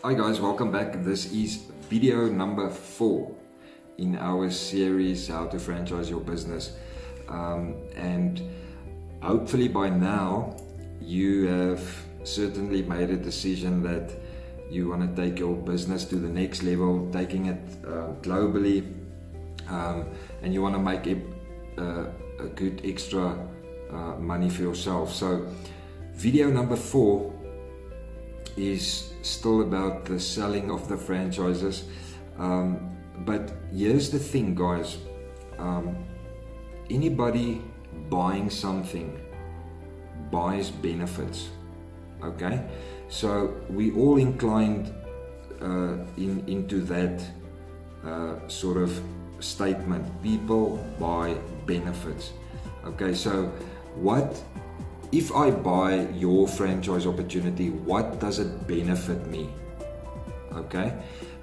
Hi guys, welcome back. This is video number 4 in our series How to Franchise Your Business. And hopefully by now you have certainly made a decision that you want to take your business to the next level, taking it globally, and you want to make a good extra money for yourself. So video number 4 is still about the selling of the franchises, but here's the thing, guys. Anybody buying something buys benefits, okay? So we all inclined into that sort of statement. People buy benefits, okay? So what if I buy your franchise opportunity, what does it benefit me? Okay,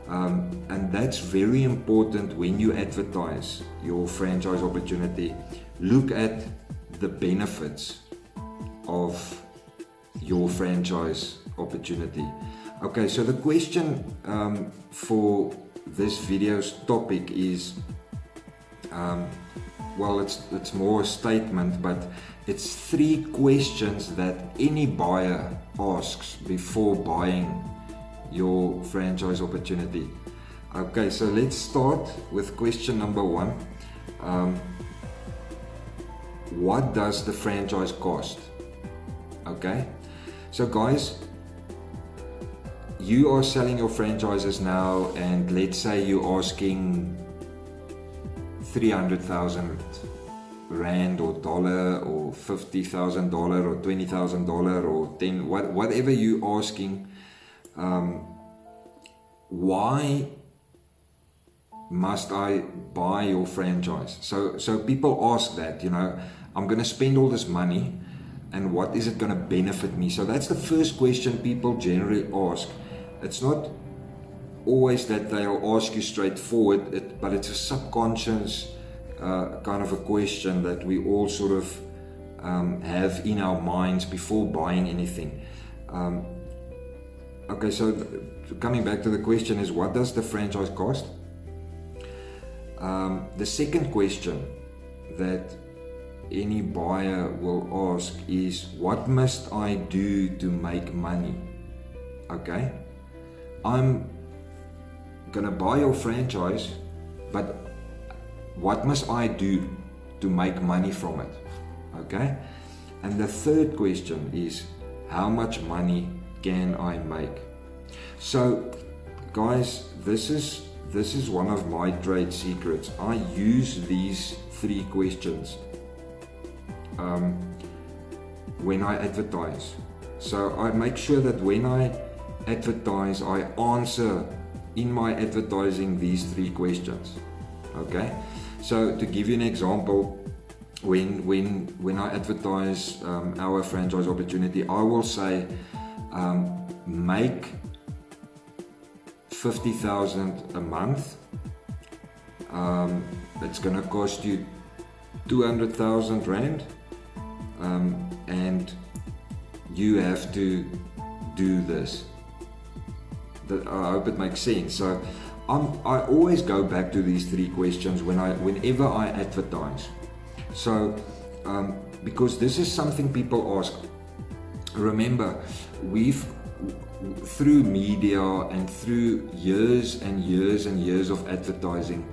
and that's very important when you advertise your franchise opportunity. Look at the benefits of your franchise opportunity. Okay, so the question for this video's topic is, well, it's more a statement, but it's 3 questions that any buyer asks before buying your franchise opportunity. Okay, so let's start with question number 1. What does the franchise cost? Okay, so guys, you are selling your franchises now, and let's say you're asking 300,000 rand or dollar, or $50,000 or $20,000 or 10, whatever you're asking. Why must I buy your franchise? So people ask that, I'm going to spend all this money, and what is it going to benefit me? So that's the first question people generally ask. It's not always that they'll ask you straightforward, but it's a subconscious kind of a question that we all sort of have in our minds before buying anything. Okay, so coming back to the question is, what does the franchise cost? The second question that any buyer will ask is, what must I do to make money? Okay, I'm gonna buy your franchise, but what must I do to make money from it? Okay, and the third question is, how much money can I make? So guys, this is one of my trade secrets. I use these 3 questions when I advertise. So I make sure that when I advertise, I answer in my advertising these 3 questions. Okay, so to give you an example, when I advertise our franchise opportunity, I will say, make 50,000 a month. It's going to cost you 200,000 rand, and you have to do this. I hope it makes sense. So I always go back to these 3 questions whenever I advertise. So because this is something people ask. Remember, through media and through years and years and years of advertising,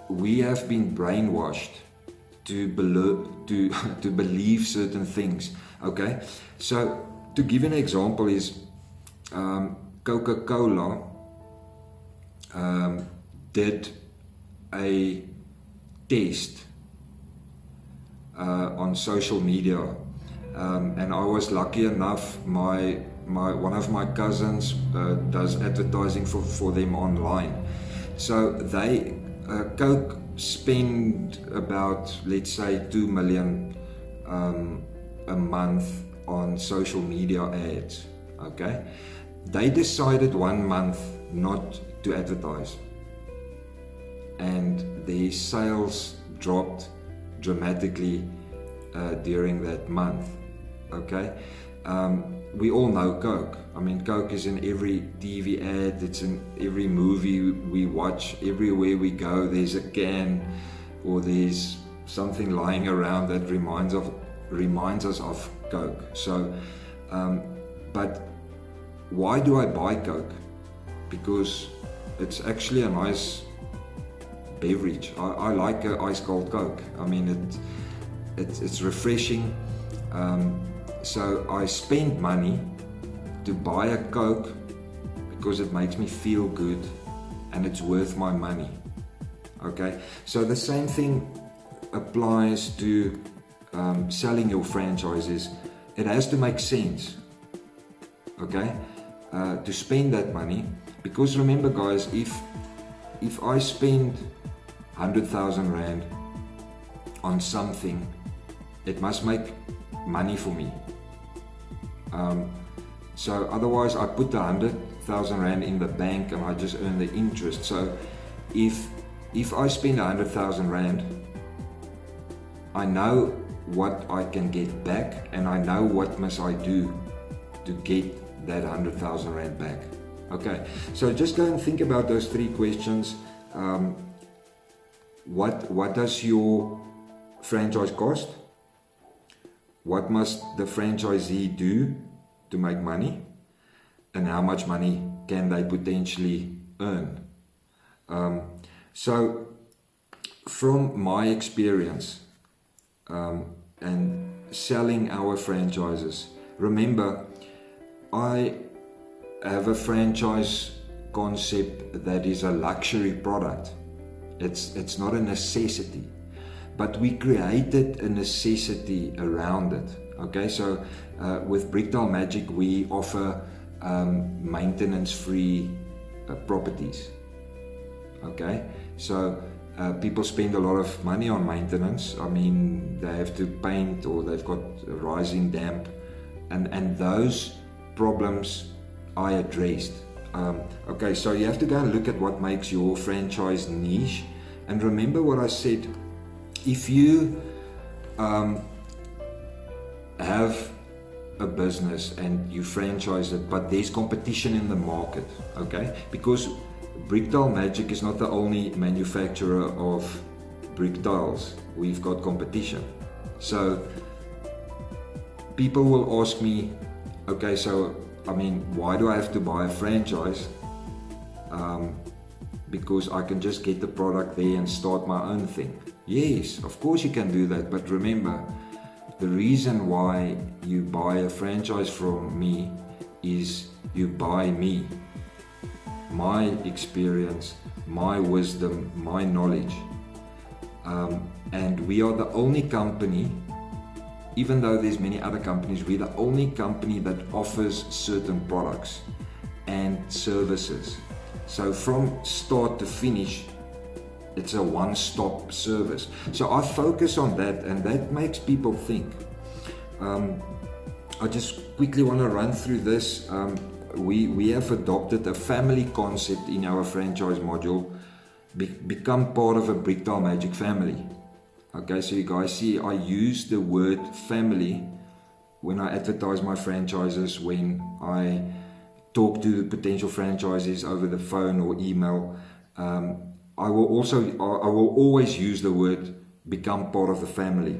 we have been brainwashed to believe certain things. Okay, so to give an example is, Coca-Cola did a test on social media, and I was lucky enough, one of my cousins does advertising for them online. So Coke spend about, let's say, 2 million a month on social media ads. Okay, they decided 1 month not to advertise, and their sales dropped dramatically during that month. Okay, we all know Coke. I mean, Coke is in every TV ad, it's in every movie we watch, everywhere we go there's a can or there's something lying around that reminds us of Coke. So, but why do I buy Coke? Because it's actually a nice beverage. I like an ice cold Coke. I mean, it's refreshing. So I spend money to buy a Coke because it makes me feel good and it's worth my money. Okay, so the same thing applies to selling your franchises. It has to make sense, okay, to spend that money. Because remember guys, if I spend 100,000 Rand on something, it must make money for me. So otherwise I put the 100,000 Rand in the bank and I just earn the interest. So if I spend 100,000 Rand, I know what I can get back and I know what must I do to get that 100,000 Rand back. Okay, so just go and think about those three questions. What does your franchise cost? What must the franchisee do to make money? And how much money can they potentially earn? So from my experience and selling our franchises, remember, I have a franchise concept that is a luxury product. It's not a necessity, but we created a necessity around it. Okay, so with Brickdale Magic we offer maintenance-free properties. Okay, so people spend a lot of money on maintenance. I mean, they have to paint or they've got rising damp, and those problems I addressed. Okay, so you have to go and look at what makes your franchise niche. And remember what I said, if you have a business and you franchise it, but there's competition in the market, okay? Because Brickdale Magic is not the only manufacturer of brick tiles. We've got competition. So people will ask me, okay, so I mean, why do I have to buy a franchise? Because I can just get the product there and start my own thing. Yes, of course you can do that, but remember, the reason why you buy a franchise from me is you buy me, my experience, my wisdom, my knowledge. And we are the only company, even though there's many other companies, we're the only company that offers certain products and services. So from start to finish, it's a one-stop service. So I focus on that, and that makes people think. I just quickly want to run through this. We have adopted a family concept in our franchise module, become part of a Brickdale Magic family. Okay, so you guys see I use the word family when I advertise my franchises, when I talk to potential franchisees over the phone or email. I will always use the word become part of the family.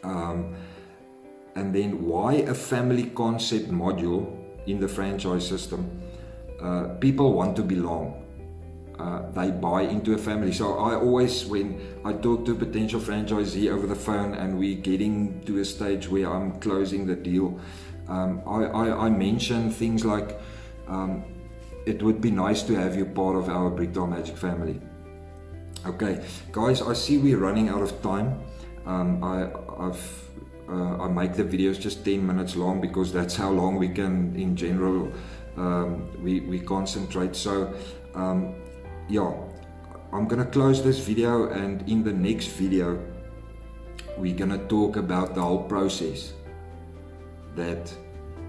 And then why a family concept module in the franchise system? People want to belong. They buy into a family. So I always, when I talk to a potential franchisee over the phone and we're getting to a stage where I'm closing the deal, I mention things like, it would be nice to have you part of our Brickdale Magic family. Okay, guys, I see we're running out of time. I make the videos just 10 minutes long because that's how long we can, in general, we concentrate. So yeah, I'm gonna close this video, and in the next video we're gonna talk about the whole process, that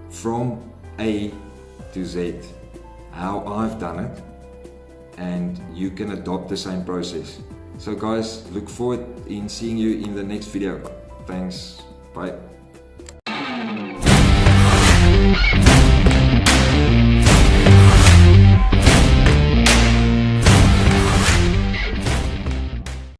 from A to Z, how I've done it, and you can adopt the same process. So guys, look forward in seeing you in the next video. Thanks, bye.